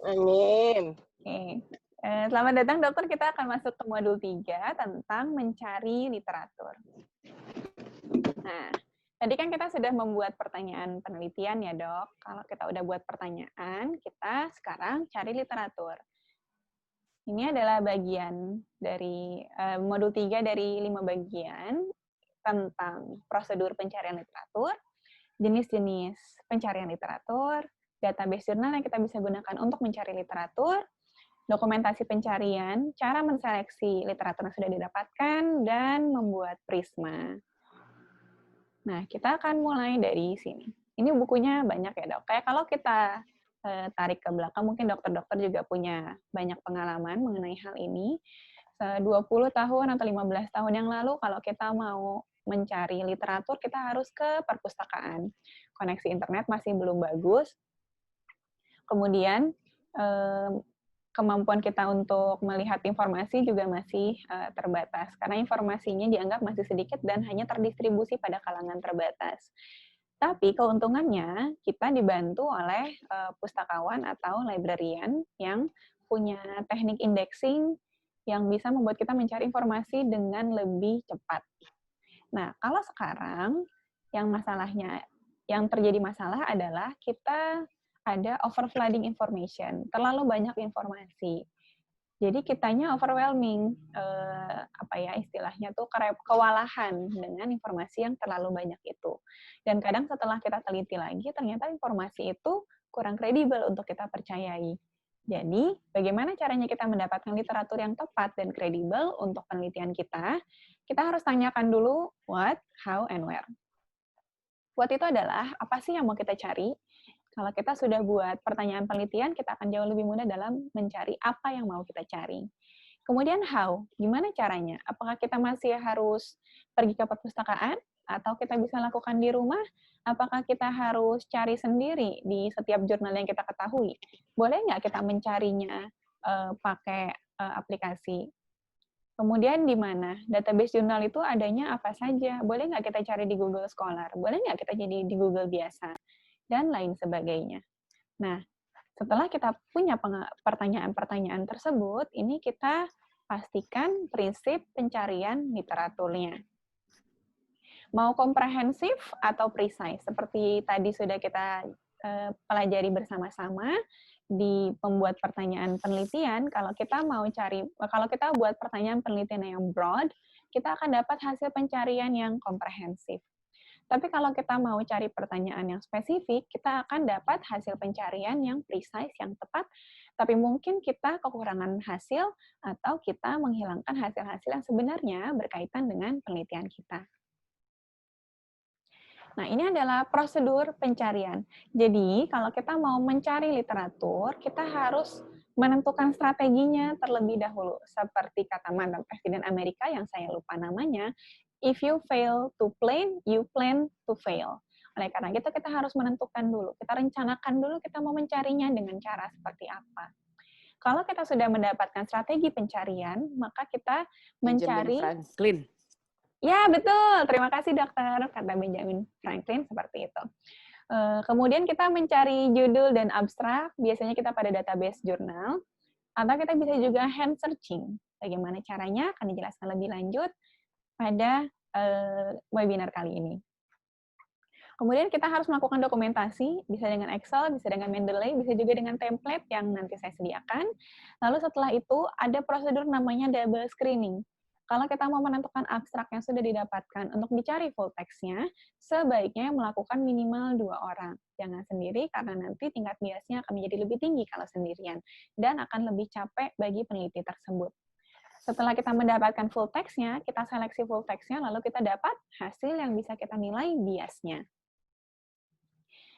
Amin. Oke. Selamat datang dokter, kita akan masuk ke modul 3 tentang mencari literatur. Nah, tadi kan kita sudah membuat pertanyaan penelitian ya dok. Kalau kita udah buat pertanyaan, kita sekarang cari literatur. Ini adalah bagian dari modul 3 dari 5 bagian tentang prosedur pencarian literatur, jenis-jenis pencarian literatur, database jurnal yang kita bisa gunakan untuk mencari literatur, dokumentasi pencarian, cara menseleksi literatur yang sudah didapatkan, dan membuat prisma. Nah, kita akan mulai dari sini. Ini bukunya banyak ya dok. Kayak kalau kita tarik ke belakang, mungkin dokter-dokter juga punya banyak pengalaman mengenai hal ini. 20 tahun atau 15 tahun yang lalu, kalau kita mau mencari literatur, kita harus ke perpustakaan. Koneksi internet masih belum bagus. Kemudian, kemampuan kita untuk melihat informasi juga masih terbatas, karena informasinya dianggap masih sedikit dan hanya terdistribusi pada kalangan terbatas. Tapi keuntungannya, kita dibantu oleh pustakawan atau librarian yang punya teknik indexing yang bisa membuat kita mencari informasi dengan lebih cepat. Nah, kalau sekarang yang terjadi masalah adalah kita ada overflooding information, terlalu banyak informasi. Jadi kitanya overwhelming, istilahnya tuh kewalahan dengan informasi yang terlalu banyak itu. Dan kadang setelah kita teliti lagi, ternyata informasi itu kurang kredibel untuk kita percayai. Jadi, bagaimana caranya kita mendapatkan literatur yang tepat dan kredibel untuk penelitian kita? Kita harus tanyakan dulu what, how, and where. What itu adalah apa sih yang mau kita cari? Kalau kita sudah buat pertanyaan penelitian, kita akan jauh lebih mudah dalam mencari apa yang mau kita cari. Kemudian how, gimana caranya? Apakah kita masih harus pergi ke perpustakaan? Atau kita bisa lakukan di rumah? Apakah kita harus cari sendiri di setiap jurnal yang kita ketahui? Boleh nggak kita mencarinya pakai aplikasi? Kemudian di mana? Database jurnal itu adanya apa saja? Boleh nggak kita cari di Google Scholar? Boleh nggak kita jadi di Google biasa? Dan lain sebagainya. Nah, setelah kita punya pertanyaan-pertanyaan tersebut, ini kita pastikan prinsip pencarian literaturnya. Mau komprehensif atau precise, seperti tadi sudah kita pelajari bersama-sama di pembuat pertanyaan penelitian, kalau kita buat pertanyaan penelitian yang broad, kita akan dapat hasil pencarian yang komprehensif. Tapi kalau kita mau cari pertanyaan yang spesifik, kita akan dapat hasil pencarian yang precise, yang tepat, tapi mungkin kita kekurangan hasil atau kita menghilangkan hasil-hasil yang sebenarnya berkaitan dengan penelitian kita. Nah, ini adalah prosedur pencarian. Jadi, kalau kita mau mencari literatur, kita harus menentukan strateginya terlebih dahulu. Seperti kata mantan Presiden Amerika yang saya lupa namanya, if you fail to plan, you plan to fail. Oleh karena itu, kita harus menentukan dulu. Kita rencanakan dulu kita mau mencarinya dengan cara seperti apa. Kalau kita sudah mendapatkan strategi pencarian, maka kita mencari... Benjamin Franklin. Ya, betul. Terima kasih, dokter. Kata Benjamin Franklin seperti itu. Kemudian kita mencari judul dan abstrak, biasanya kita pada database jurnal, atau kita bisa juga hand searching. Bagaimana caranya akan dijelaskan lebih lanjut pada webinar kali ini. Kemudian kita harus melakukan dokumentasi, bisa dengan Excel, bisa dengan Mendeley, bisa juga dengan template yang nanti saya sediakan. Lalu setelah itu ada prosedur namanya double screening. Kalau kita mau menentukan abstrak yang sudah didapatkan untuk dicari full text-nya, sebaiknya melakukan minimal 2 orang. Jangan sendiri karena nanti tingkat biasnya akan menjadi lebih tinggi kalau sendirian, dan akan lebih capek bagi peneliti tersebut. Setelah kita mendapatkan full text-nya, kita seleksi full text-nya, lalu kita dapat hasil yang bisa kita nilai biasnya.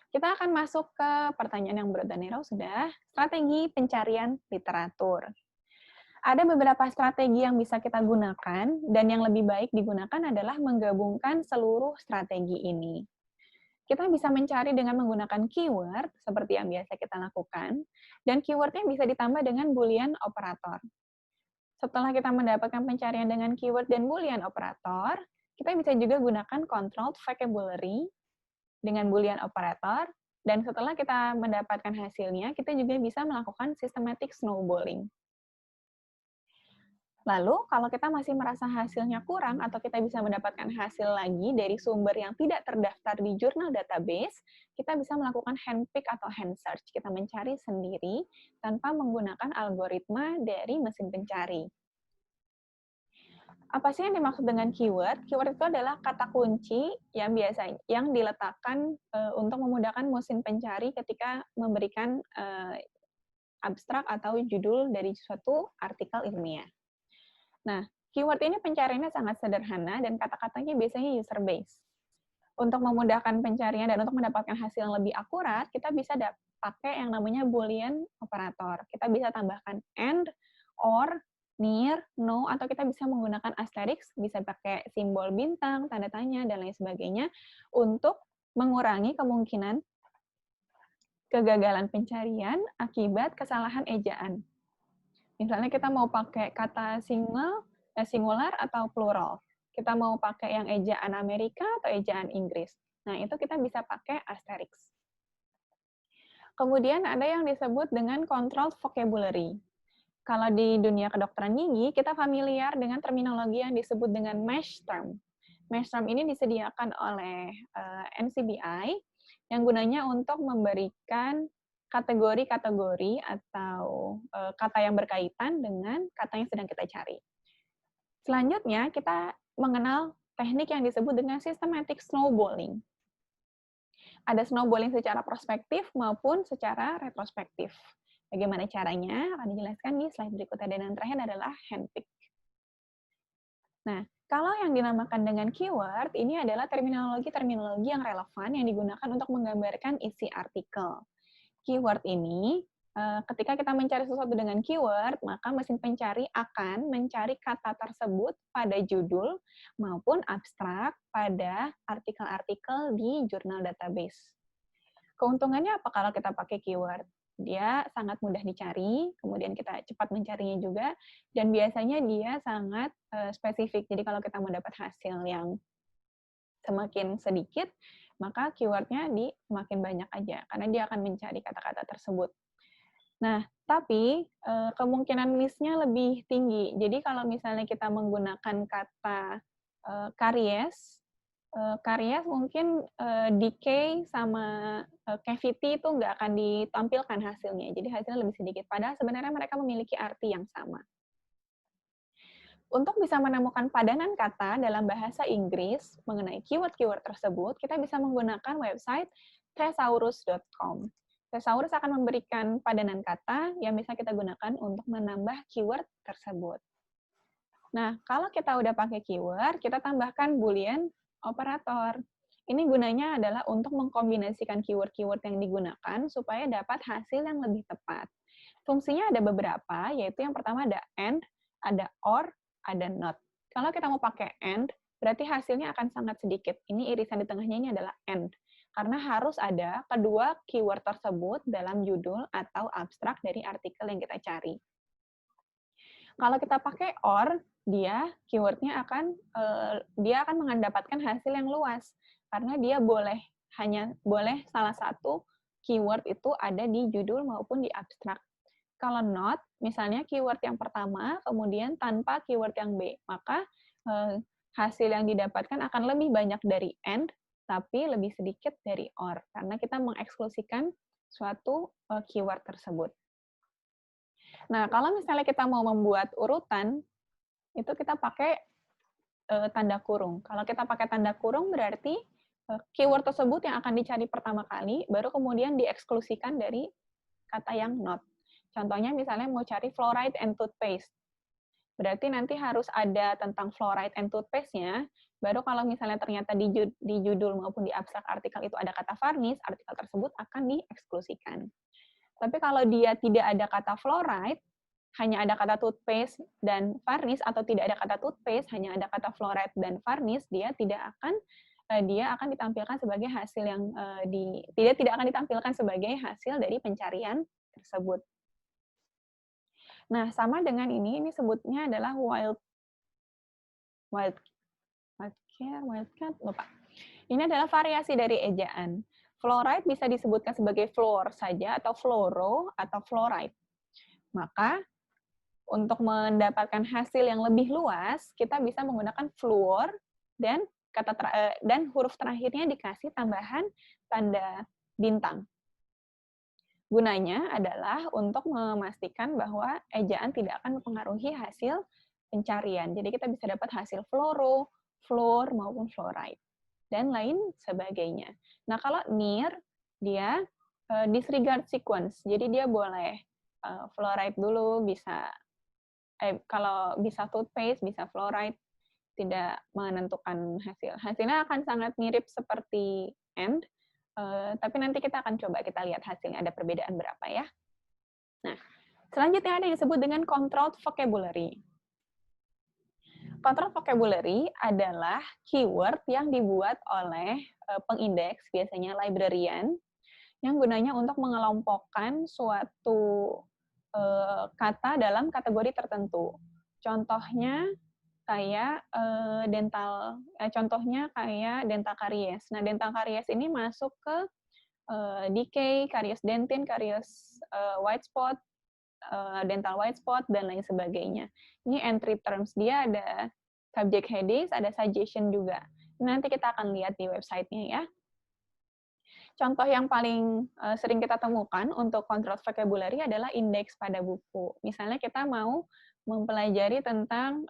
Kita akan masuk ke pertanyaan yang berat dan narrow sudah, strategi pencarian literatur. Ada beberapa strategi yang bisa kita gunakan, dan yang lebih baik digunakan adalah menggabungkan seluruh strategi ini. Kita bisa mencari dengan menggunakan keyword, seperti yang biasa kita lakukan, dan keyword-nya bisa ditambah dengan Boolean operator. Setelah kita mendapatkan pencarian dengan keyword dan Boolean operator, kita bisa juga gunakan controlled vocabulary dengan Boolean operator, Dan setelah kita mendapatkan hasilnya, kita juga bisa melakukan systematic snowballing. Lalu, kalau kita masih merasa hasilnya kurang atau kita bisa mendapatkan hasil lagi dari sumber yang tidak terdaftar di jurnal database, kita bisa melakukan handpick atau hand search. Kita mencari sendiri tanpa menggunakan algoritma dari mesin pencari. Apa sih yang dimaksud dengan keyword? Keyword itu adalah kata kunci yang yang diletakkan untuk memudahkan mesin pencari ketika memberikan abstrak atau judul dari suatu artikel ilmiah. Nah, keyword ini pencariannya sangat sederhana dan kata-katanya biasanya user base. Untuk memudahkan pencarian dan untuk mendapatkan hasil yang lebih akurat, kita bisa pakai yang namanya Boolean operator. Kita bisa tambahkan and, or, near, no, atau kita bisa menggunakan asterisk, bisa pakai simbol bintang, tanda tanya, dan lain sebagainya untuk mengurangi kemungkinan kegagalan pencarian akibat kesalahan ejaan. Misalnya kita mau pakai kata singular atau plural. Kita mau pakai yang ejaan Amerika atau ejaan Inggris. Nah, itu kita bisa pakai asterisk. Kemudian ada yang disebut dengan controlled vocabulary. Kalau di dunia kedokteran gigi, kita familiar dengan terminologi yang disebut dengan MASH term. MASH term ini disediakan oleh NCBI yang gunanya untuk memberikan kategori-kategori atau kata yang berkaitan dengan kata yang sedang kita cari. Selanjutnya, kita mengenal teknik yang disebut dengan systematic snowballing. Ada snowballing secara prospektif maupun secara retrospektif. Bagaimana caranya? Akan dijelaskan di slide berikutnya. Dan yang terakhir adalah handpick. Nah, kalau yang dinamakan dengan keyword, ini adalah terminologi-terminologi yang relevan yang digunakan untuk menggambarkan isi artikel. Keyword ini, ketika kita mencari sesuatu dengan keyword, maka mesin pencari akan mencari kata tersebut pada judul maupun abstrak pada artikel-artikel di jurnal database. Keuntungannya apa kalau kita pakai keyword? Dia sangat mudah dicari, kemudian kita cepat mencarinya juga, dan biasanya dia sangat spesifik. Jadi kalau kita mau dapat hasil yang semakin sedikit, maka keyword-nya semakin banyak aja, karena dia akan mencari kata-kata tersebut. Nah, tapi kemungkinan miss-nya lebih tinggi. Jadi kalau misalnya kita menggunakan kata karies mungkin decay sama cavity itu nggak akan ditampilkan hasilnya. Jadi hasilnya lebih sedikit. Padahal sebenarnya mereka memiliki arti yang sama. Untuk bisa menemukan padanan kata dalam bahasa Inggris mengenai keyword-keyword tersebut, kita bisa menggunakan website thesaurus.com. Thesaurus akan memberikan padanan kata yang bisa kita gunakan untuk menambah keyword tersebut. Nah, kalau kita udah pakai keyword, kita tambahkan Boolean operator. Ini gunanya adalah untuk mengkombinasikan keyword-keyword yang digunakan supaya dapat hasil yang lebih tepat. Fungsinya ada beberapa, yaitu yang pertama ada and, ada or, ada not. Kalau kita mau pakai and, berarti hasilnya akan sangat sedikit. Ini irisan di tengahnya ini adalah and. Karena harus ada kedua keyword tersebut dalam judul atau abstrak dari artikel yang kita cari. Kalau kita pakai or, dia keywordnya akan mendapatkan hasil yang luas karena dia hanya boleh salah satu keyword itu ada di judul maupun di abstrak. Kalau not, misalnya keyword yang pertama kemudian tanpa keyword yang B, maka hasil yang didapatkan akan lebih banyak dari and tapi lebih sedikit dari or karena kita mengeksklusikan suatu keyword tersebut. Nah, kalau misalnya kita mau membuat urutan, itu kita pakai tanda kurung. Kalau kita pakai tanda kurung berarti keyword tersebut yang akan dicari pertama kali, baru kemudian dieksklusikan dari kata yang not. Contohnya misalnya mau cari fluoride and toothpaste. Berarti nanti harus ada tentang fluoride and toothpaste-nya, baru kalau misalnya ternyata di judul maupun di abstrak artikel itu ada kata varnish, artikel tersebut akan dieksklusikan. Tapi kalau dia tidak ada kata fluoride, hanya ada kata toothpaste dan varnish, atau tidak ada kata toothpaste, hanya ada kata fluoride dan varnish, dia akan ditampilkan sebagai hasil yang tidak akan ditampilkan sebagai hasil dari pencarian tersebut. Nah, sama dengan ini sebutnya adalah wildcat, lupa. Ini adalah variasi dari ejaan. Fluoride bisa disebutkan sebagai fluor saja atau fluoro atau fluoride. Maka untuk mendapatkan hasil yang lebih luas, kita bisa menggunakan fluor dan dan huruf terakhirnya dikasih tambahan tanda bintang. Gunanya adalah untuk memastikan bahwa ejaan tidak akan mempengaruhi hasil pencarian. Jadi kita bisa dapat hasil fluoro, fluor maupun fluoride dan lain sebagainya. Nah, kalau near dia disregard sequence. Jadi dia boleh fluoride dulu, bisa kalau bisa toothpaste, bisa fluoride, tidak menentukan hasil. Hasilnya akan sangat mirip seperti AND, tapi nanti kita akan coba kita lihat hasilnya ada perbedaan berapa ya. Nah, selanjutnya ada yang disebut dengan controlled vocabulary. Controlled vocabulary adalah keyword yang dibuat oleh pengindeks, biasanya librarian, yang gunanya untuk mengelompokkan suatu kata dalam kategori tertentu. Contohnya kayak dental karies. Nah, dental karies ini masuk ke decay, karies dentin, karies white spot, dental white spot, dan lain sebagainya. Ini entry terms dia ada subject headings, ada suggestion juga. Nanti kita akan lihat di website-nya ya. Contoh yang paling sering kita temukan untuk controlled vocabulary adalah indeks pada buku. Misalnya kita mau mempelajari tentang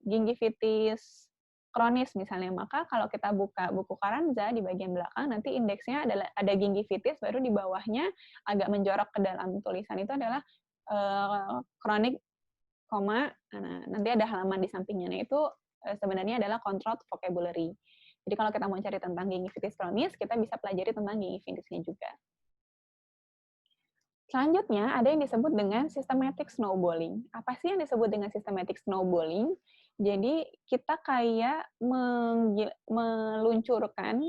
gingivitis kronis misalnya, maka kalau kita buka buku Carranza di bagian belakang, nanti indeksnya adalah ada gingivitis, baru di bawahnya agak menjorok ke dalam tulisan itu adalah kronik, nanti ada halaman di sampingnya. Nah, itu sebenarnya adalah controlled vocabulary. Jadi kalau kita mau cari tentang gingivitis kronis, kita bisa pelajari tentang gingivitisnya juga. Selanjutnya, ada yang disebut dengan systematic snowballing. Apa sih yang disebut dengan systematic snowballing? Jadi, kita kayak meluncurkan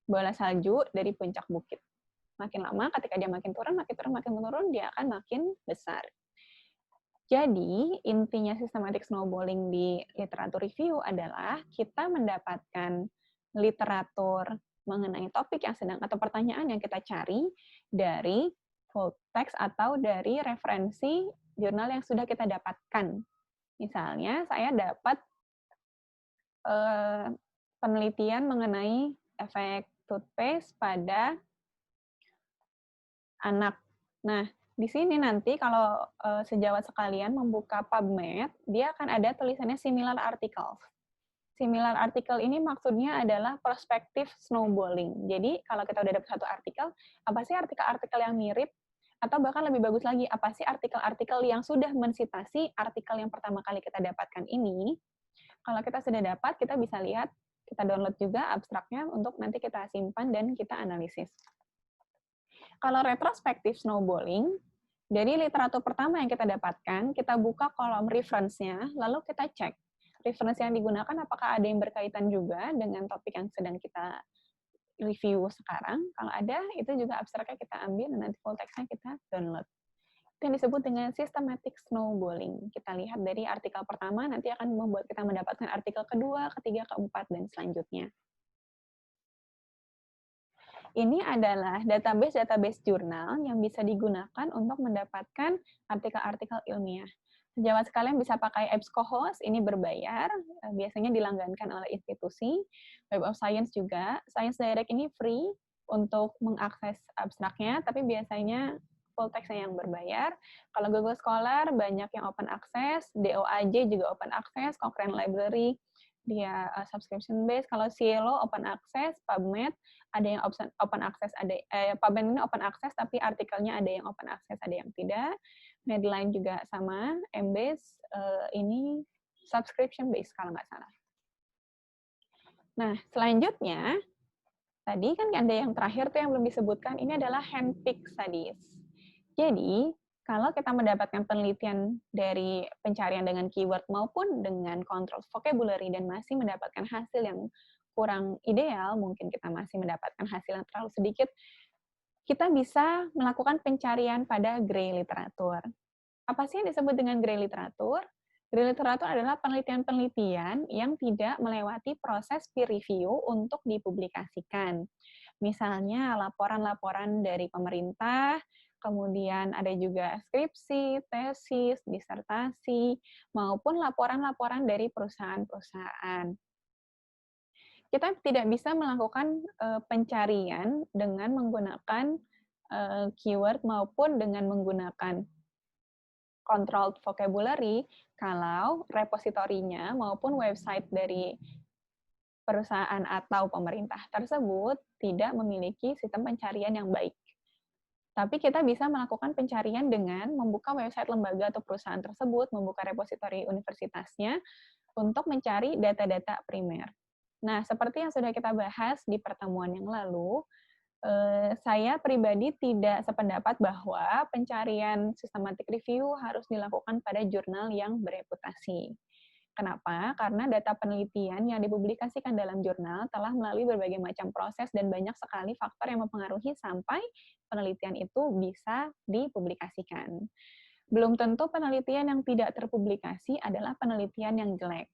bola salju dari puncak bukit. Makin lama, ketika dia makin turun, dia akan makin besar. Jadi, intinya systematic snowballing di literatur review adalah kita mendapatkan literatur mengenai topik yang sedang atau pertanyaan yang kita cari dari full text atau dari referensi jurnal yang sudah kita dapatkan. Misalnya, saya dapat penelitian mengenai efek toothpaste pada anak. Nah, di sini nanti kalau sejawat sekalian membuka PubMed, dia akan ada tulisannya similar articles. Similar article ini maksudnya adalah prospective snowballing. Jadi kalau kita udah dapat satu artikel, apa sih artikel-artikel yang mirip? Atau bahkan lebih bagus lagi, apa sih artikel-artikel yang sudah mensitasi artikel yang pertama kali kita dapatkan ini? Kalau kita sudah dapat, kita bisa lihat, kita download juga abstraknya untuk nanti kita simpan dan kita analisis. Kalau retrospektif snowballing, dari literatur pertama yang kita dapatkan, kita buka kolom reference-nya, lalu kita cek reference yang digunakan apakah ada yang berkaitan juga dengan topik yang sedang kita review sekarang. Kalau ada, itu juga abstraknya kita ambil dan nanti full text-nya kita download. Itu yang disebut dengan systematic snowballing. Kita lihat dari artikel pertama, nanti akan membuat kita mendapatkan artikel kedua, ketiga, keempat, dan selanjutnya. Ini adalah database jurnal yang bisa digunakan untuk mendapatkan artikel-artikel ilmiah. Sejawat sekalian bisa pakai EBSCOhost, ini berbayar, biasanya dilanggankan oleh institusi. Web of Science juga. Science Direct ini free untuk mengakses abstraknya, tapi biasanya full text-nya yang berbayar. Kalau Google Scholar, banyak yang open access, DOAJ juga open access, Cochrane Library, dia subscription based. Kalau Cielo open access, PubMed ada yang open access, PubMed ini open access tapi artikelnya ada yang open access, ada yang tidak. Medline juga sama, Embase ini subscription based kalau nggak salah. Nah, selanjutnya tadi kan ada yang terakhir tuh yang belum disebutkan, ini adalah handpicked studies. Jadi, kalau kita mendapatkan penelitian dari pencarian dengan keyword maupun dengan controlled vocabulary dan masih mendapatkan hasil yang kurang ideal, mungkin kita masih mendapatkan hasil yang terlalu sedikit, kita bisa melakukan pencarian pada gray literatur. Apa sih yang disebut dengan gray literatur? Gray literatur adalah penelitian-penelitian yang tidak melewati proses peer review untuk dipublikasikan. Misalnya laporan-laporan dari pemerintah, kemudian ada juga skripsi, tesis, disertasi, maupun laporan-laporan dari perusahaan-perusahaan. Kita tidak bisa melakukan pencarian dengan menggunakan keyword maupun dengan menggunakan controlled vocabulary kalau repositorinya maupun website dari perusahaan atau pemerintah tersebut tidak memiliki sistem pencarian yang baik. Tapi kita bisa melakukan pencarian dengan membuka website lembaga atau perusahaan tersebut, membuka repositori universitasnya untuk mencari data-data primer. Nah, seperti yang sudah kita bahas di pertemuan yang lalu, saya pribadi tidak sependapat bahwa pencarian systematic review harus dilakukan pada jurnal yang bereputasi. Kenapa? Karena data penelitian yang dipublikasikan dalam jurnal telah melalui berbagai macam proses dan banyak sekali faktor yang mempengaruhi sampai penelitian itu bisa dipublikasikan. Belum tentu penelitian yang tidak terpublikasi adalah penelitian yang jelek.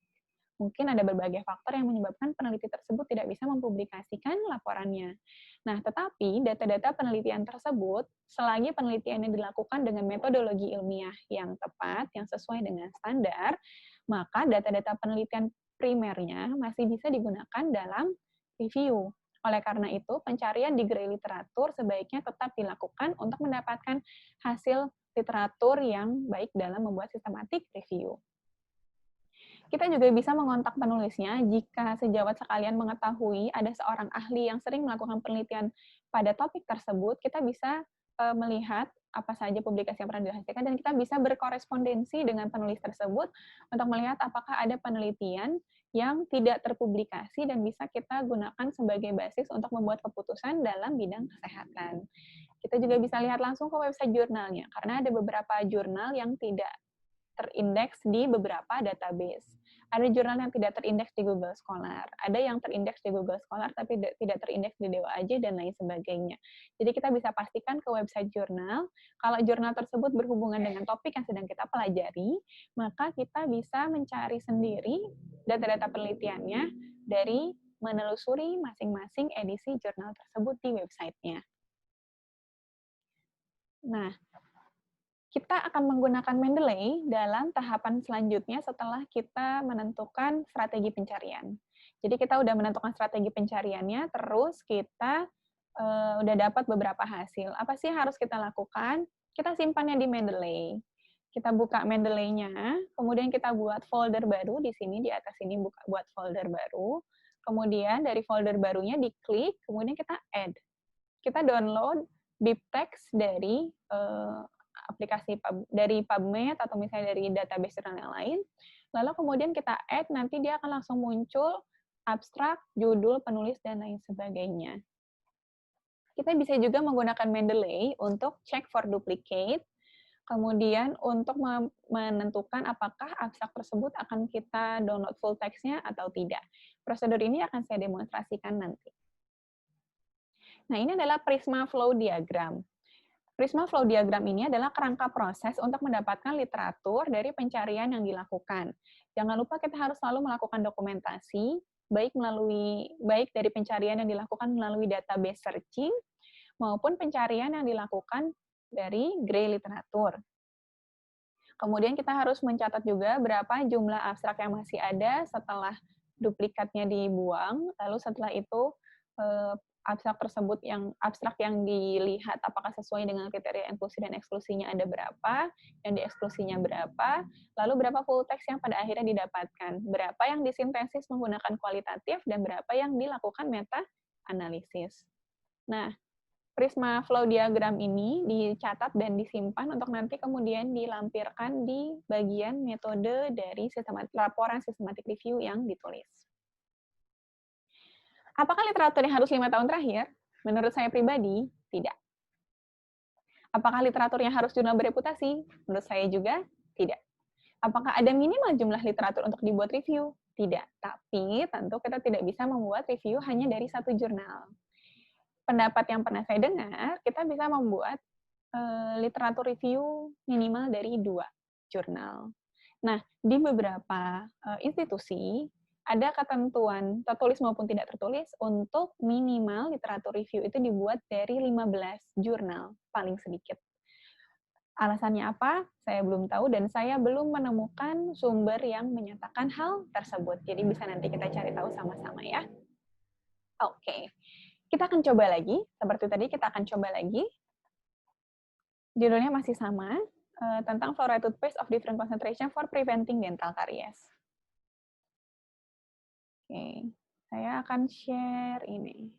Mungkin ada berbagai faktor yang menyebabkan peneliti tersebut tidak bisa mempublikasikan laporannya. Nah, tetapi data-data penelitian tersebut, selagi penelitiannya dilakukan dengan metodologi ilmiah yang tepat, yang sesuai dengan standar, maka data-data penelitian primernya masih bisa digunakan dalam review. Oleh karena itu, pencarian di grey literatur sebaiknya tetap dilakukan untuk mendapatkan hasil literatur yang baik dalam membuat systematic review. Kita juga bisa mengontak penulisnya jika sejawat sekalian mengetahui ada seorang ahli yang sering melakukan penelitian pada topik tersebut, kita bisa melihat apa saja publikasi yang pernah dihasilkan dan kita bisa berkorespondensi dengan penulis tersebut untuk melihat apakah ada penelitian yang tidak terpublikasi dan bisa kita gunakan sebagai basis untuk membuat keputusan dalam bidang kesehatan. Kita juga bisa lihat langsung ke website jurnalnya, karena ada beberapa jurnal yang tidak terindeks di beberapa database. Ada jurnal yang tidak terindeks di Google Scholar, ada yang terindeks di Google Scholar tapi tidak terindeks di Dewa Aja dan lain sebagainya. Jadi kita bisa pastikan ke website jurnal, kalau jurnal tersebut berhubungan dengan topik yang sedang kita pelajari, maka kita bisa mencari sendiri data-data penelitiannya dari menelusuri masing-masing edisi jurnal tersebut di website-nya. Nah, kita akan menggunakan Mendeley dalam tahapan selanjutnya setelah kita menentukan strategi pencarian. Jadi kita udah menentukan strategi pencariannya, terus kita udah dapat beberapa hasil. Apa sih yang harus kita lakukan? Kita simpannya di Mendeley. Kita buka Mendeley-nya, kemudian kita buat folder baru di sini, di atas ini buat folder baru. Kemudian dari folder barunya diklik, kemudian kita add. Kita download bibtex dari aplikasi dari PubMed atau misalnya dari database jurnal yang lain, lalu kemudian kita add, nanti dia akan langsung muncul abstrak, judul, penulis, dan lain sebagainya. Kita bisa juga menggunakan Mendeley untuk check for duplicate, kemudian untuk menentukan apakah abstrak tersebut akan kita download full text-nya atau tidak. Prosedur ini akan saya demonstrasikan nanti. Nah, ini adalah Prisma Flow Diagram. Prisma Flow Diagram ini adalah kerangka proses untuk mendapatkan literatur dari pencarian yang dilakukan. Jangan lupa kita harus selalu melakukan dokumentasi, baik dari pencarian yang dilakukan melalui database searching, maupun pencarian yang dilakukan dari grey literatur. Kemudian kita harus mencatat juga berapa jumlah abstrak yang masih ada setelah duplikatnya dibuang, lalu setelah itu abstrak yang dilihat apakah sesuai dengan kriteria inklusi dan eksklusinya ada berapa, yang dieksklusinya berapa, lalu berapa full text yang pada akhirnya didapatkan, berapa yang disintesis menggunakan kualitatif, dan berapa yang dilakukan meta-analisis. Nah, Prisma Flow Diagram ini dicatat dan disimpan untuk nanti kemudian dilampirkan di bagian metode dari laporan systematic review yang ditulis. Apakah literatur yang harus 5 tahun terakhir? Menurut saya pribadi, tidak. Apakah literatur yang harus jurnal bereputasi? Menurut saya juga, tidak. Apakah ada minimal jumlah literatur untuk dibuat review? Tidak. Tapi tentu kita tidak bisa membuat review hanya dari satu jurnal. Pendapat yang pernah saya dengar, kita bisa membuat literatur review minimal dari 2 jurnal. Nah, di beberapa institusi, ada ketentuan tertulis maupun tidak tertulis untuk minimal literatur review itu dibuat dari 15 jurnal paling sedikit. Alasannya apa? Saya belum tahu dan saya belum menemukan sumber yang menyatakan hal tersebut. Jadi bisa nanti kita cari tahu sama-sama ya. Oke, kita akan coba lagi. Seperti tadi kita akan coba lagi. Judulnya masih sama, tentang fluoride toothpaste of different concentration for preventing dental caries. Oke, saya akan share ini.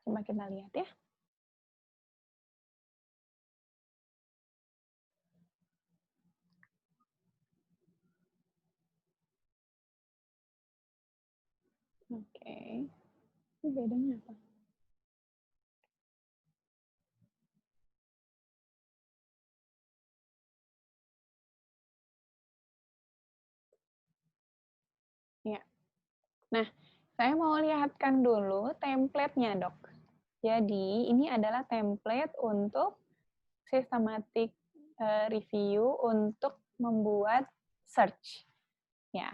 Coba kita lihat ya. Oke, ini bedanya apa? Ya. Nah, saya mau lihatkan dulu template-nya, Dok. Jadi, ini adalah template untuk systematic review untuk membuat search. Ya.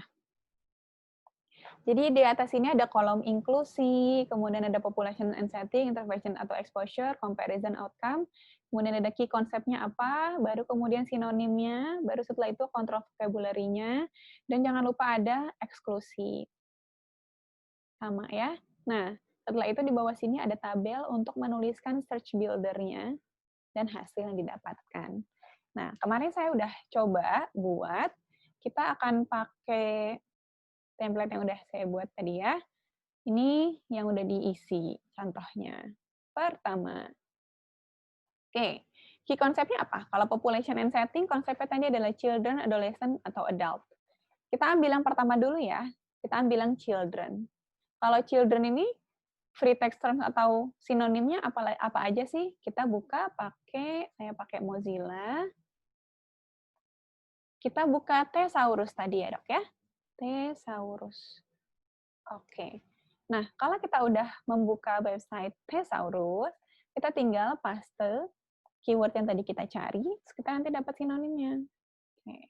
Jadi di atas ini ada kolom inklusi, kemudian ada population and setting, intervention atau exposure, comparison outcome, kemudian ada key konsepnya apa, baru kemudian sinonimnya, baru setelah itu control vocabulary-nya, dan jangan lupa ada eksklusi. Sama ya. Nah, setelah itu di bawah sini ada tabel untuk menuliskan search builder-nya dan hasil yang didapatkan. Nah, kemarin saya udah coba buat, kita akan pakai template yang udah saya buat tadi ya. Ini yang udah diisi contohnya. Pertama, oke, key konsepnya apa? Kalau population and setting, konsepnya tadi adalah children, adolescent, atau adult. Kita ambil yang pertama dulu ya, kita ambil yang children. Kalau children ini free text terms atau sinonimnya apa aja sih? Kita buka saya pakai Mozilla. Kita buka Thesaurus tadi ya, Dok ya. Thesaurus. Oke. Nah, kalau kita udah membuka website Thesaurus, kita tinggal paste keyword yang tadi kita cari, kita nanti dapat sinonimnya. Oke.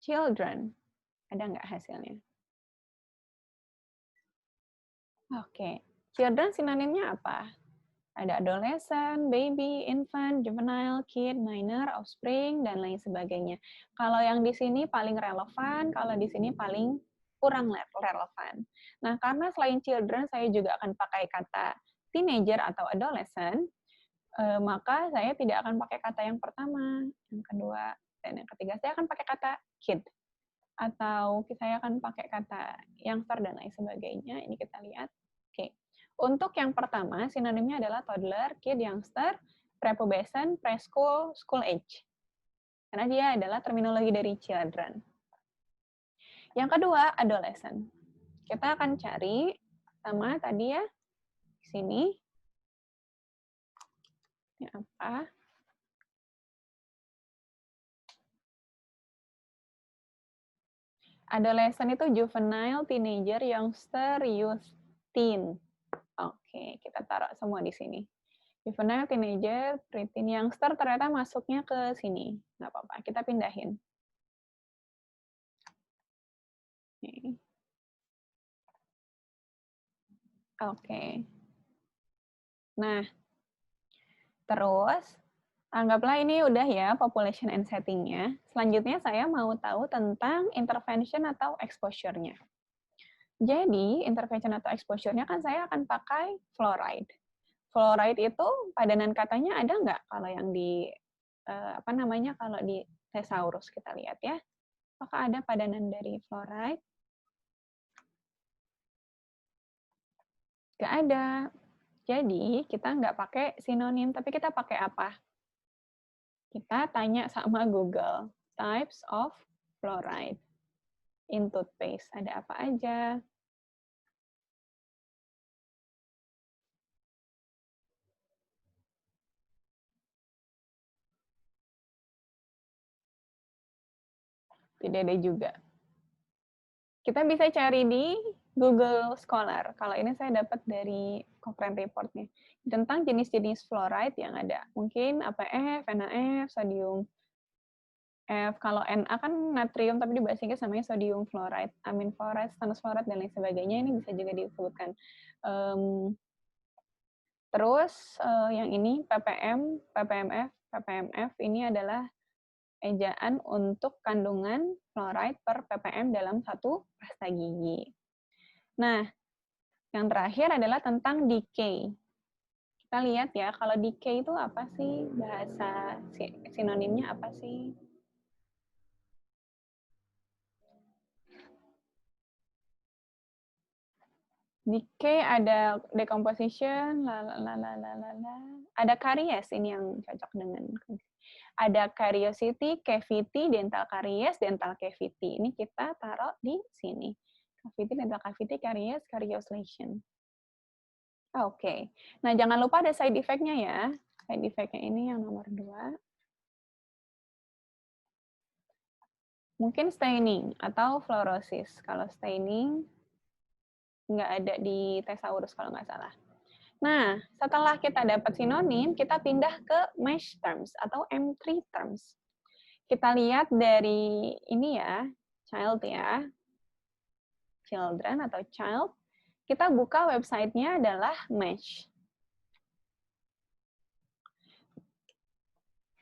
Children. Ada nggak hasilnya? Oke. Children sinonimnya apa? Ada adolescent, baby, infant, juvenile, kid, minor, offspring, dan lain sebagainya. Kalau yang di sini paling relevan, kalau di sini paling kurang relevan. Nah, karena selain children, saya juga akan pakai kata teenager atau adolescent, maka saya tidak akan pakai kata yang pertama, yang kedua, dan yang ketiga. Saya akan pakai kata kid, atau saya akan pakai kata youngster, dan lain sebagainya. Ini kita lihat. Oke. Untuk yang pertama, sinonimnya adalah toddler, kid, youngster, prepubescent, preschool, school age. Karena dia adalah terminologi dari children. Yang kedua, adolescent. Kita akan cari sama tadi ya, di sini. Ini apa? Adolescent itu juvenile, teenager, youngster, youth, teen. Oke, kita taruh semua di sini. Juvenile, teenager, preteen, youngster ternyata masuknya ke sini. Nggak apa-apa, kita pindahin. Oke. Nah, terus anggaplah ini udah ya population and setting-nya. Selanjutnya saya mau tahu tentang intervention atau exposure-nya. Jadi, intervention atau exposure-nya kan saya akan pakai fluoride. Fluoride itu padanan katanya ada nggak kalau yang di kalau di Thesaurus kita lihat ya. Apakah ada padanan dari fluoride? Nggak ada. Jadi, kita nggak pakai sinonim, tapi kita pakai apa? Kita tanya sama Google, types of fluoride in toothpaste. Ada apa aja? Tidak ada juga. Kita bisa cari di Google Scholar. Kalau ini saya dapat dari Cochrane Report-nya. Tentang jenis-jenis fluoride yang ada. Mungkin APF, NaF, sodium F. Kalau Na kan natrium, tapi di bahasa Inggris namanya sodium fluoride, amin fluoride, stannous fluoride, dan lain sebagainya. Ini bisa juga disebutkan. Terus yang ini ppm, ppmf, ppmf ini adalah ejaan untuk kandungan fluoride per ppm dalam satu pasta gigi. Nah, yang terakhir adalah tentang decay. Kita lihat ya, kalau decay itu apa sih? Bahasa sinonimnya apa sih? Decay ada decomposition, ada karies ini yang cocok dengan. Ada cariosity, cavity, dental caries, dental cavity. Ini kita taruh di sini. Cavity, dental cavity, caries, carioslesion. Oke. Nah, jangan lupa ada side effect-nya ya. Side effect-nya ini yang nomor 2. Mungkin staining atau fluorosis. Kalau staining nggak ada di Thesaurus kalau nggak salah. Nah, setelah kita dapat sinonim, kita pindah ke mesh terms atau M3 terms. Kita lihat dari ini ya, child ya, children atau child. Kita buka website-nya adalah mesh.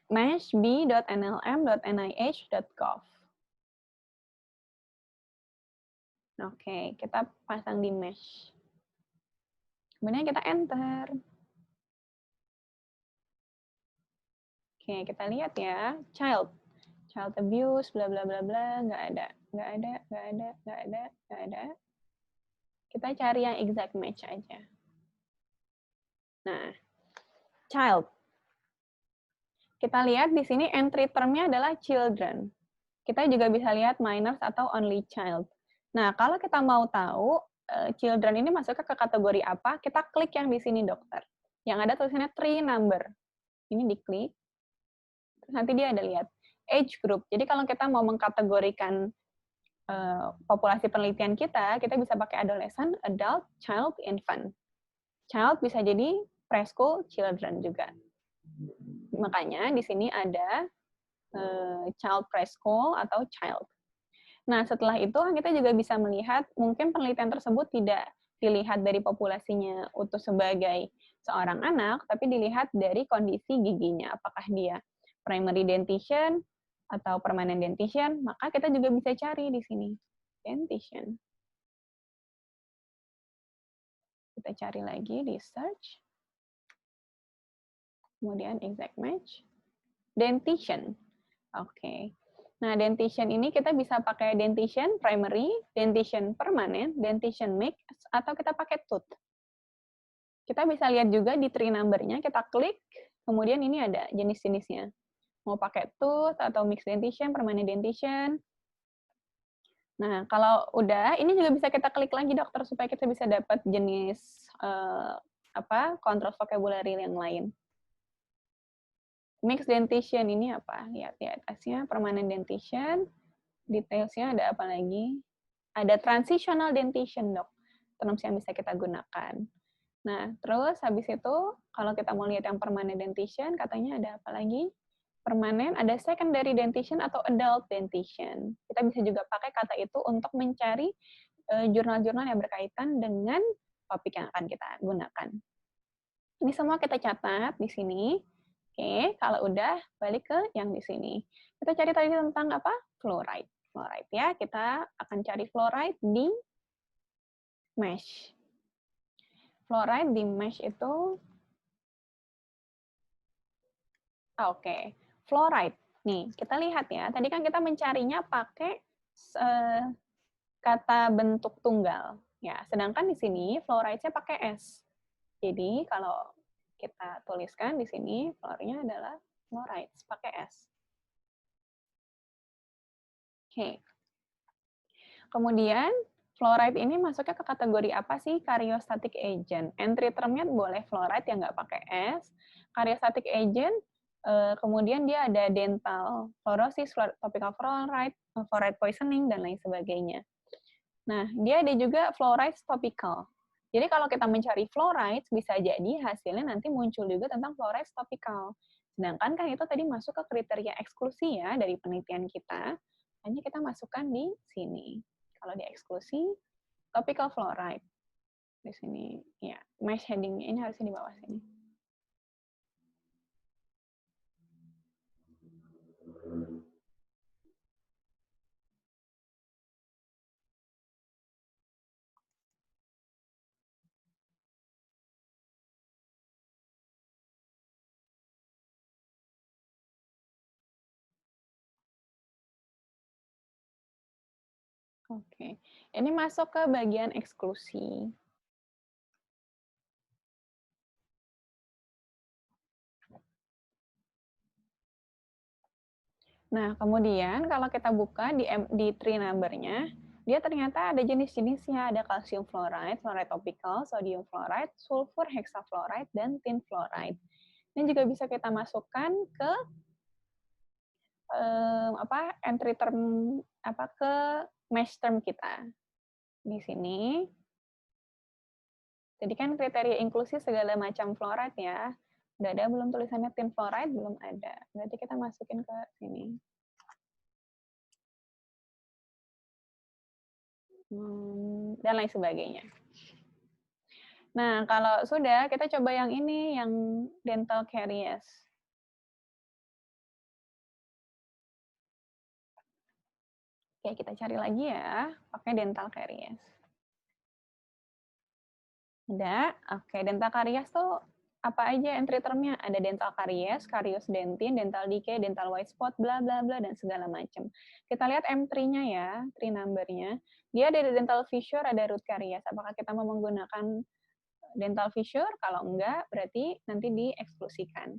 meshb.nlm.nih.gov. Oke, kita pasang di mesh. Kemudian kita enter. Oke, kita lihat ya, child abuse, bla bla bla bla, nggak ada. Kita cari yang exact match aja. Nah, child. Kita lihat di sini entry term-nya adalah children. Kita juga bisa lihat minors atau only child. Nah, kalau kita mau tahu children ini masuknya ke kategori apa, kita klik yang di sini, dokter. Yang ada tulisannya 3 number. Ini diklik. Terus nanti dia ada lihat age group. Jadi kalau kita mau mengkategorikan populasi penelitian kita bisa pakai adolescent, adult, child, infant. Child bisa jadi preschool, children juga. Makanya di sini ada child preschool atau child. Nah, setelah itu kita juga bisa melihat mungkin penelitian tersebut tidak dilihat dari populasinya utuh sebagai seorang anak, tapi dilihat dari kondisi giginya. Apakah dia primary dentition atau permanent dentition, maka kita juga bisa cari di sini. Dentition. Kita cari lagi di search. Kemudian exact match. Dentition. Oke. Nah, dentition ini kita bisa pakai dentition primary, dentition permanent, dentition mix, atau kita pakai tooth. Kita bisa lihat juga di tree number-nya, kita klik, kemudian ini ada jenis-jenisnya. Mau pakai tooth atau mixed dentition, permanent dentition. Nah, kalau udah, ini juga bisa kita klik lagi dokter supaya kita bisa dapat jenis control vocabulary yang lain. Mixed dentition ini apa? Lihat di atasnya, permanent dentition. Detailsnya ada apa lagi? Ada transitional dentition, dok. Terms yang bisa kita gunakan. Nah, terus habis itu, kalau kita mau lihat yang permanent dentition, katanya ada apa lagi? Permanent, ada secondary dentition atau adult dentition. Kita bisa juga pakai kata itu untuk mencari jurnal-jurnal yang berkaitan dengan topik yang akan kita gunakan. Ini semua kita catat di sini. Oke, kalau udah balik ke yang di sini. Kita cari tadi tentang apa? Fluoride. Fluoride ya, kita akan cari fluoride di mesh. Fluoride di mesh itu oke. Fluoride. Nih, kita lihat ya. Tadi kan kita mencarinya pakai kata bentuk tunggal. Ya, sedangkan di sini fluoride-nya pakai S. Jadi, kalau kita tuliskan di sini, fluornya adalah fluoride, pakai S. Oke. Kemudian, fluoride ini masuknya ke kategori apa sih? Karyostatic agent. Entry term-nya boleh fluoride yang nggak pakai S. Karyostatic agent, kemudian dia ada dental fluorosis, topical fluoride, fluoride poisoning, dan lain sebagainya. Nah, dia ada juga fluorides topical. Jadi kalau kita mencari fluorides, bisa jadi hasilnya nanti muncul juga tentang fluorides topical. Sedangkan kan itu tadi masuk ke kriteria eksklusi ya dari penelitian kita, hanya kita masukkan di sini. Kalau di eksklusi, topical fluoride. Di sini, ya, mesh heading ini harusnya di bawah sini. Oke, ini masuk ke bagian eksklusi. Nah, kemudian kalau kita buka di tree number-nya, dia ternyata ada jenis-jenisnya, ada calcium fluoride, fluoride topical, sodium fluoride, sulfur hexafluoride, dan tin fluoride. Ini juga bisa kita masukkan ke entry term ke mesh term kita. Di sini. Jadi kan kriteria inklusi segala macam fluoride ya. Udah ada belum tulisannya tin fluoride? Belum ada. Berarti kita masukin ke sini. Dan lain sebagainya. Nah, kalau sudah, kita coba yang ini, yang dental caries. Oke, kita cari lagi ya, pakai dental caries. Ada? Oke, dental caries tuh apa aja entry termnya? Ada dental caries, caries dentin, dental decay, dental white spot, bla bla bla, dan segala macam. Kita lihat M3-nya ya, tree number-nya. Dia ada dental fissure, ada root caries. Apakah kita mau menggunakan dental fissure? Kalau enggak, berarti nanti dieksklusikan.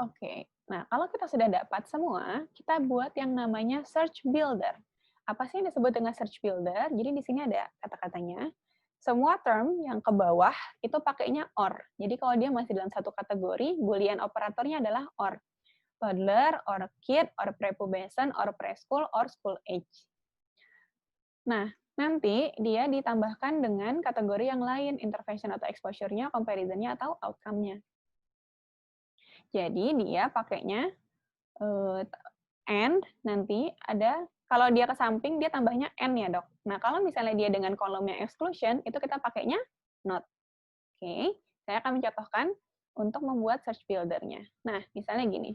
Oke, nah kalau kita sudah dapat semua, kita buat yang namanya search builder. Apa sih yang disebut dengan search builder? Jadi di sini ada kata-katanya. Semua term yang ke bawah itu pakainya OR. Jadi kalau dia masih dalam satu kategori, boolean operatornya adalah OR. Toddler, or kid, or prepubescent, or preschool, or school age. Nah, nanti dia ditambahkan dengan kategori yang lain, intervention atau exposure-nya, comparison-nya, atau outcome-nya. Jadi dia pakainya and, nanti ada, kalau dia ke samping, dia tambahnya and ya, dok. Nah, kalau misalnya dia dengan kolomnya exclusion, itu kita pakainya not. Oke, saya akan mencontohkan untuk membuat search builder-nya. Nah, misalnya gini.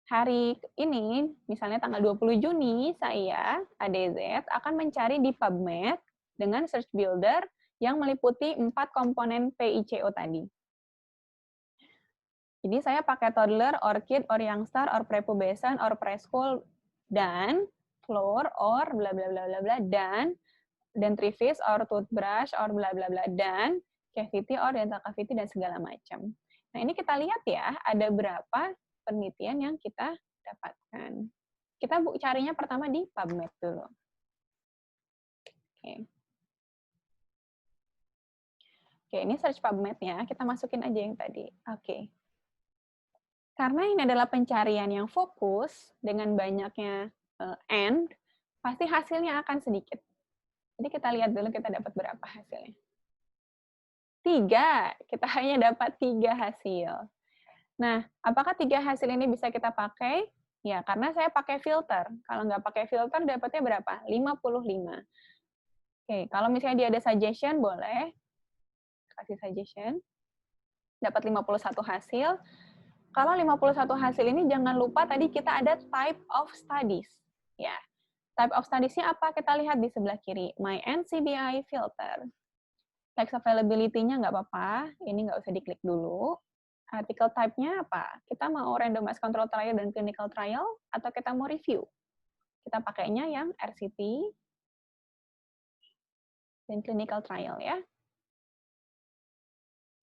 Hari ini, misalnya tanggal 20 Juni, saya, ADZ, akan mencari di PubMed dengan search builder yang meliputi 4 komponen PICO tadi. Jadi saya pakai toddler, or kid, or youngster, or prepubescent, or preschool, dan floor, or bla bla bla bla bla, dan dentrifice, or toothbrush, or bla bla bla, dan cavity, or dental cavity, dan segala macam. Nah, ini kita lihat ya, ada berapa penelitian yang kita dapatkan. Kita carinya pertama di PubMed dulu. Oke. Oke, ini search PubMed ya. Kita masukin aja yang tadi. Oke. Karena ini adalah pencarian yang fokus dengan banyaknya and, pasti hasilnya akan sedikit. Jadi kita lihat dulu kita dapat berapa hasilnya. 3, kita hanya dapat 3 hasil. Nah, apakah 3 hasil ini bisa kita pakai? Ya, karena saya pakai filter. Kalau nggak pakai filter, dapatnya berapa? 55. Oke, kalau misalnya dia ada suggestion, boleh. Kasih suggestion. Dapat 51 hasil. Kalau 51 hasil ini jangan lupa tadi kita ada type of studies. Ya. Type of studies-nya apa? Kita lihat di sebelah kiri. My NCBI filter. Text availability-nya nggak apa-apa. Ini nggak usah diklik dulu. Article type-nya apa? Kita mau randomized control trial dan clinical trial atau kita mau review? Kita pakainya yang RCT dan clinical trial ya.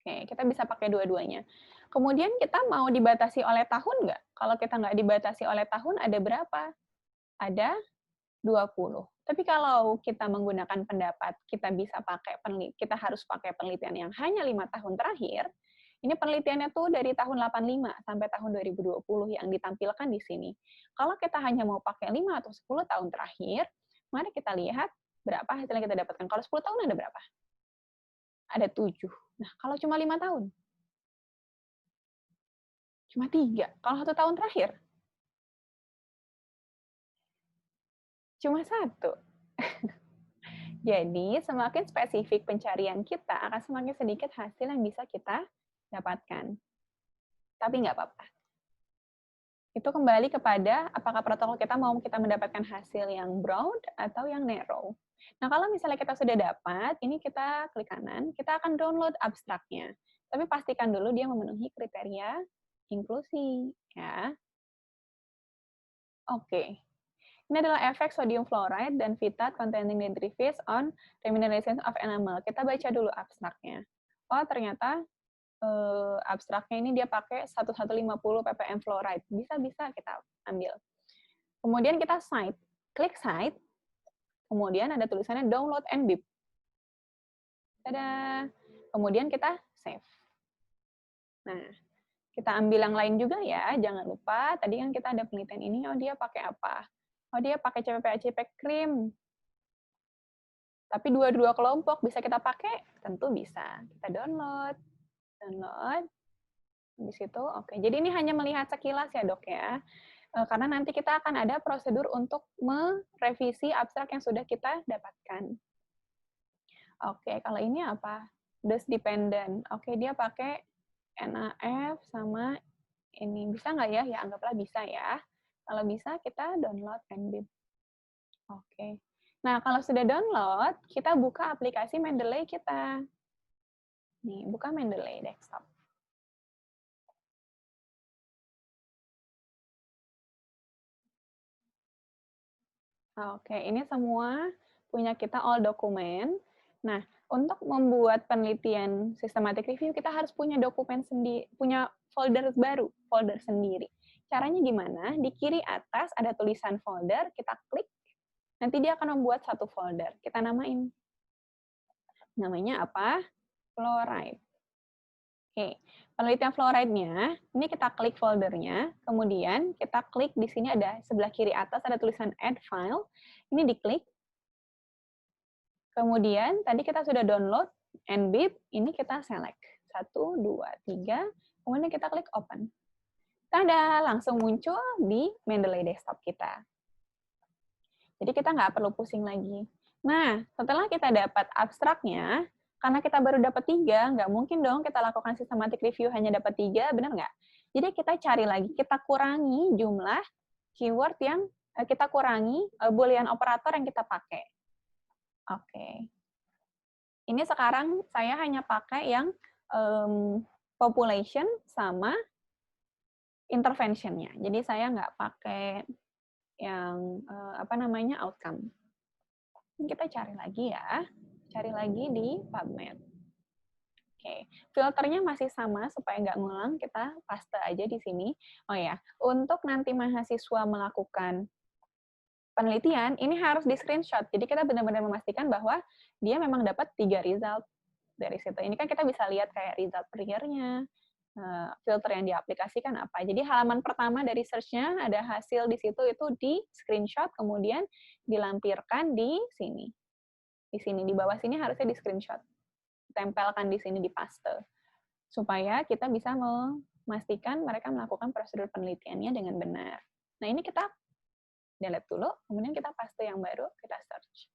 Oke, kita bisa pakai dua-duanya. Kemudian kita mau dibatasi oleh tahun nggak? Kalau kita nggak dibatasi oleh tahun, ada berapa? Ada 20. Tapi kalau kita menggunakan pendapat, kita harus pakai penelitian yang hanya 5 tahun terakhir, ini penelitiannya tuh dari tahun 85 sampai tahun 2020 yang ditampilkan di sini. Kalau kita hanya mau pakai 5 atau 10 tahun terakhir, Mari kita lihat berapa hasil yang kita dapatkan. Kalau 10 tahun ada berapa? Ada 7. Nah, kalau cuma 5 tahun? Cuma 3. Kalau 1 tahun terakhir? Cuma 1. Jadi, semakin spesifik pencarian kita, akan semakin sedikit hasil yang bisa kita dapatkan. Tapi nggak apa-apa. Itu kembali kepada apakah protokol kita mau kita mendapatkan hasil yang broad atau yang narrow. Nah, kalau misalnya kita sudah dapat, ini kita klik kanan, kita akan download abstraknya. Tapi pastikan dulu dia memenuhi kriteria inklusi, ya. Oke. Ini adalah efek sodium fluoride dan phytate containing dendrifics on remineralization of enamel. Kita baca dulu abstraknya. Oh, ternyata abstraknya ini dia pakai 1150 ppm fluoride. Bisa kita ambil. Kemudian kita cite. Klik cite. Kemudian ada tulisannya download and bib. Tada. Kemudian kita save. Nah, kita ambil yang lain juga ya. Jangan lupa, tadi kan kita ada penelitian ini, oh dia pakai apa? Oh dia pakai CPP-ACP krim. Tapi dua-dua kelompok bisa kita pakai? Tentu bisa. Kita download. Habis itu, oke. Jadi ini hanya melihat sekilas ya dok ya. Karena nanti kita akan ada prosedur untuk merevisi abstrak yang sudah kita dapatkan. Oke, kalau ini apa? Dose dependent. Oke, dia pakai NAF sama ini. Bisa nggak ya? Ya anggaplah bisa ya. Kalau bisa, kita download NBIB. Oke. Nah, kalau sudah download, kita buka aplikasi Mendeley kita. Nih, buka Mendeley desktop. Oke, ini semua punya kita all dokumen. Nah, untuk membuat penelitian systematic review, kita harus punya dokumen sendiri, punya folder baru, folder sendiri. Caranya gimana? Di kiri atas ada tulisan folder, kita klik, nanti dia akan membuat satu folder. Kita namain. Namanya apa? Fluoride. Oke, penelitian fluoride-nya, ini kita klik foldernya, kemudian kita klik di sini ada sebelah kiri atas ada tulisan add file, ini diklik, kemudian tadi kita sudah download NBIB, ini kita select, 1, 2, 3, kemudian kita klik open. Tada, langsung muncul di Mendeley desktop kita. Jadi kita nggak perlu pusing lagi. Nah, setelah kita dapat abstraknya, karena kita baru dapat 3, nggak mungkin dong kita lakukan systematic review hanya dapat 3, benar nggak? Jadi kita cari lagi, kita kurangi jumlah keyword yang kita kurangi, boolean operator yang kita pakai. Oke. Ini sekarang saya hanya pakai yang population sama intervention-nya. Jadi saya nggak pakai yang outcome. Kita cari lagi ya. Cari lagi di PubMed. Oke, filternya masih sama supaya nggak ngulang, kita paste aja di sini. Oh ya, untuk nanti mahasiswa melakukan penelitian, ini harus di screenshot. Jadi kita benar-benar memastikan bahwa dia memang dapat 3 result dari situ. Ini kan kita bisa lihat kayak result per year-nya, filter yang diaplikasikan apa. Jadi halaman pertama dari search-nya ada hasil di situ itu di screenshot, kemudian dilampirkan di sini. Di sini, di bawah sini harusnya di screenshot. Tempelkan di sini di paste. Supaya kita bisa memastikan mereka melakukan prosedur penelitiannya dengan benar. Nah, ini kita delete dulu, kemudian kita paste yang baru, kita search.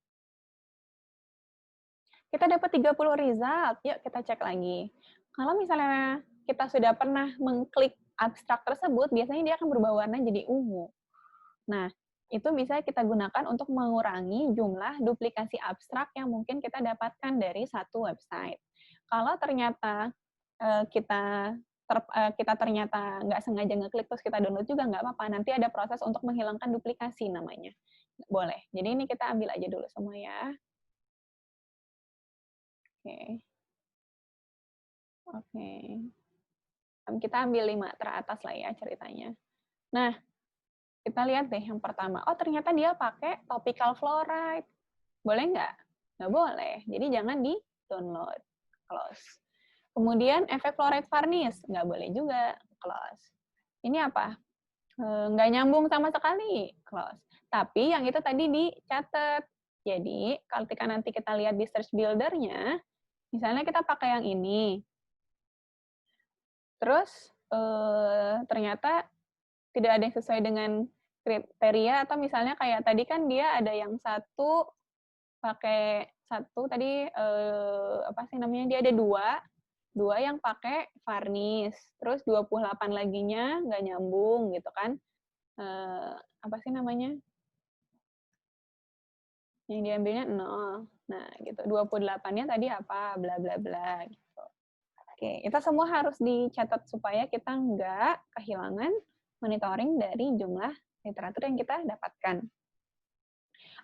Kita dapat 30 result, yuk kita cek lagi. Kalau misalnya kita sudah pernah mengklik abstrak tersebut, biasanya dia akan berubah warna jadi ungu. Nah, itu bisa kita gunakan untuk mengurangi jumlah duplikasi abstrak yang mungkin kita dapatkan dari satu website. Kalau ternyata kita ternyata nggak sengaja ngeklik terus kita download juga nggak apa-apa. Nanti ada proses untuk menghilangkan duplikasi namanya. Boleh. Jadi ini kita ambil aja dulu semua ya. Oke. Kita ambil 5 teratas lah ya ceritanya. Nah, kita lihat deh yang pertama. Oh, ternyata dia pakai topical fluoride. Boleh nggak? Nggak boleh. Jadi jangan di-download. Close. Kemudian efek fluoride varnish. Nggak boleh juga. Close. Ini apa? Nggak nyambung sama sekali. Close. Tapi yang itu tadi dicatat. Jadi, ketika nanti kita lihat di search builder-nya, misalnya kita pakai yang ini, terus ternyata tidak ada yang sesuai dengan kriteria, atau misalnya kayak tadi kan dia ada yang satu pakai satu tadi apa sih namanya, dia ada dua yang pakai varnish, terus 28 laginya nggak nyambung gitu kan, apa sih namanya, yang diambilnya 0. Nah, gitu. 28-nya tadi apa, bla bla bla gitu. Oke, itu semua harus dicatat supaya kita nggak kehilangan monitoring dari jumlah literatur yang kita dapatkan.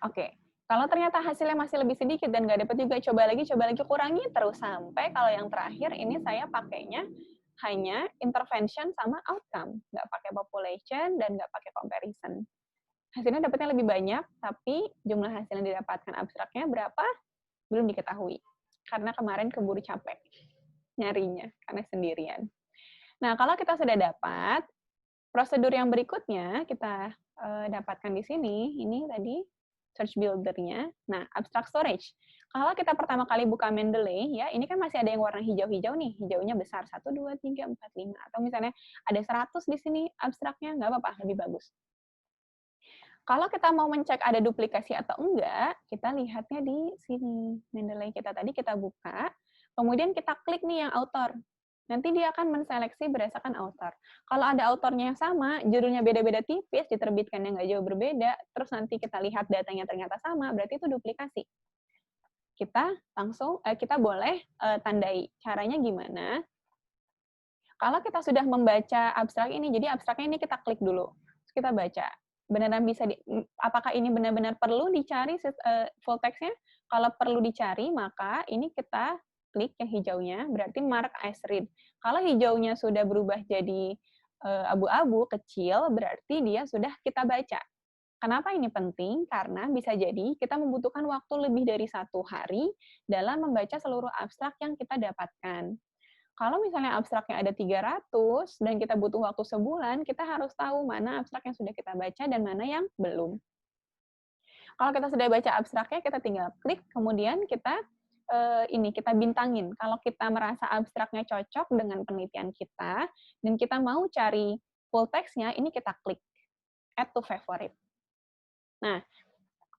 Oke, kalau ternyata hasilnya masih lebih sedikit dan nggak dapat juga, coba lagi, kurangi terus sampai kalau yang terakhir ini saya pakainya hanya intervention sama outcome, nggak pakai population dan nggak pakai comparison. Hasilnya dapatnya lebih banyak, tapi jumlah hasil yang didapatkan abstraknya berapa belum diketahui. Karena kemarin keburu capek nyarinya, karena sendirian. Nah, kalau kita sudah dapat, prosedur yang berikutnya kita dapatkan di sini, ini tadi search builder-nya. Nah, abstract storage. Kalau kita pertama kali buka Mendeley, ya ini kan masih ada yang warna hijau-hijau nih, hijaunya besar, 1, 2, 3, 4, 5. Atau misalnya ada 100 di sini abstraknya, nggak apa-apa, lebih bagus. Kalau kita mau mencek ada duplikasi atau enggak, kita lihatnya di sini. Mendeley kita tadi kita buka, kemudian kita klik nih yang author. Nanti dia akan menseleksi berdasarkan author. Kalau ada autornya yang sama, judulnya beda-beda tipis, diterbitkannya nggak jauh berbeda, terus nanti kita lihat datanya ternyata sama, berarti itu duplikasi. Kita langsung, kita boleh tandai. Caranya gimana? Kalau kita sudah membaca abstrak ini, jadi abstraknya ini kita klik dulu, terus kita baca. Benar-benar bisa apakah ini benar-benar perlu dicari full text-nya? Kalau perlu dicari, maka ini kita klik yang hijaunya, berarti mark as read. Kalau hijaunya sudah berubah jadi abu-abu kecil, berarti dia sudah kita baca. Kenapa ini penting? Karena bisa jadi kita membutuhkan waktu lebih dari 1 hari dalam membaca seluruh abstrak yang kita dapatkan. Kalau misalnya abstraknya ada 300 dan kita butuh waktu sebulan, kita harus tahu mana abstrak yang sudah kita baca dan mana yang belum. Kalau kita sudah baca abstraknya, kita tinggal klik, kemudian kita kita bintangin. Kalau kita merasa abstraknya cocok dengan penelitian kita, dan kita mau cari full text-nya, ini kita klik, add to favorite. Nah,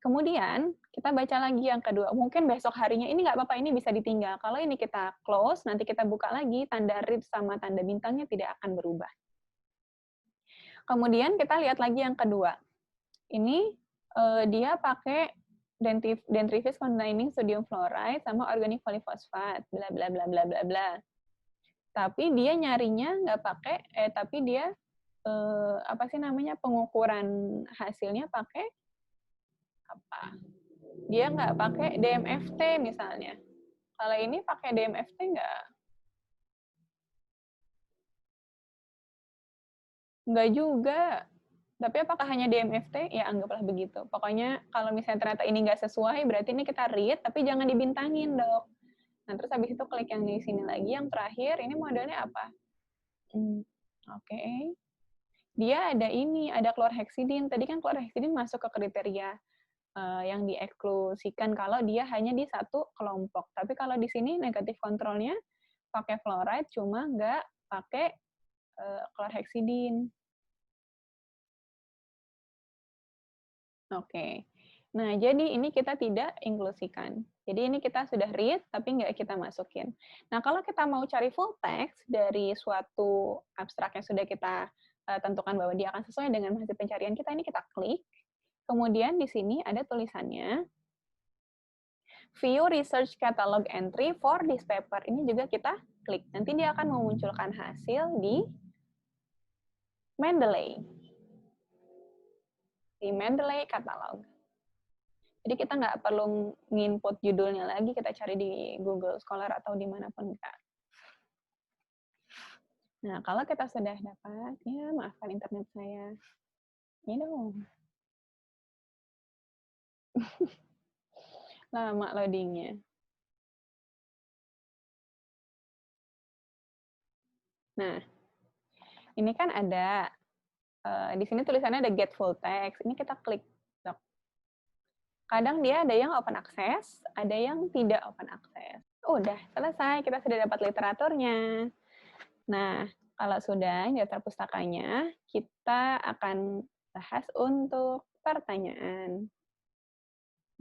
kemudian kita baca lagi yang kedua. Mungkin besok harinya ini nggak apa-apa, ini bisa ditinggal. Kalau ini kita close, nanti kita buka lagi, tanda read sama tanda bintangnya tidak akan berubah. Kemudian kita lihat lagi yang kedua. Ini dia pakai dentifrice containing sodium fluoride sama organic polyphosphate, bla bla bla bla bla bla. Tapi dia nyarinya nggak pakai, tapi dia apa sih namanya, pengukuran hasilnya pakai apa? Dia nggak pakai DMFT misalnya. Kalau ini pakai DMFT nggak? Nggak juga. Tapi apakah hanya DMFT? Ya anggaplah begitu. Pokoknya kalau misalnya ternyata ini nggak sesuai, berarti ini kita read, tapi jangan dibintangin, dok. Nah, terus habis itu klik yang di sini lagi. Yang terakhir, ini modelnya apa? Oke. Dia ada ini, ada chlorhexidine. Tadi kan chlorhexidine masuk ke kriteria yang dieksklusikan kalau dia hanya di satu kelompok. Tapi kalau di sini negatif kontrolnya pakai fluoride, cuma nggak pakai chlorhexidine. Oke. Nah, jadi ini kita tidak inklusikan. Jadi ini kita sudah read, tapi nggak kita masukin. Nah, kalau kita mau cari full text dari suatu abstrak yang sudah kita tentukan bahwa dia akan sesuai dengan hasil pencarian kita, ini kita klik. Kemudian di sini ada tulisannya, View Research Catalog Entry for this paper. Ini juga kita klik. Nanti dia akan memunculkan hasil di Mendeley. Di Mendeley Catalog. Jadi kita nggak perlu nginput judulnya lagi, kita cari di Google Scholar atau dimanapun kita. Nah, kalau kita sudah dapat, ya maafkan internet saya. Ini dong. Lama loadingnya. Nah, ini kan ada, di sini tulisannya ada get full text. Ini kita klik. Kadang dia ada yang open access, ada yang tidak open access. Udah, selesai. Kita sudah dapat literaturnya. Nah, kalau sudah daftar pustakanya, kita akan bahas untuk pertanyaan.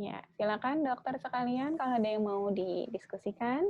Ya, silakan dokter sekalian kalau ada yang mau didiskusikan.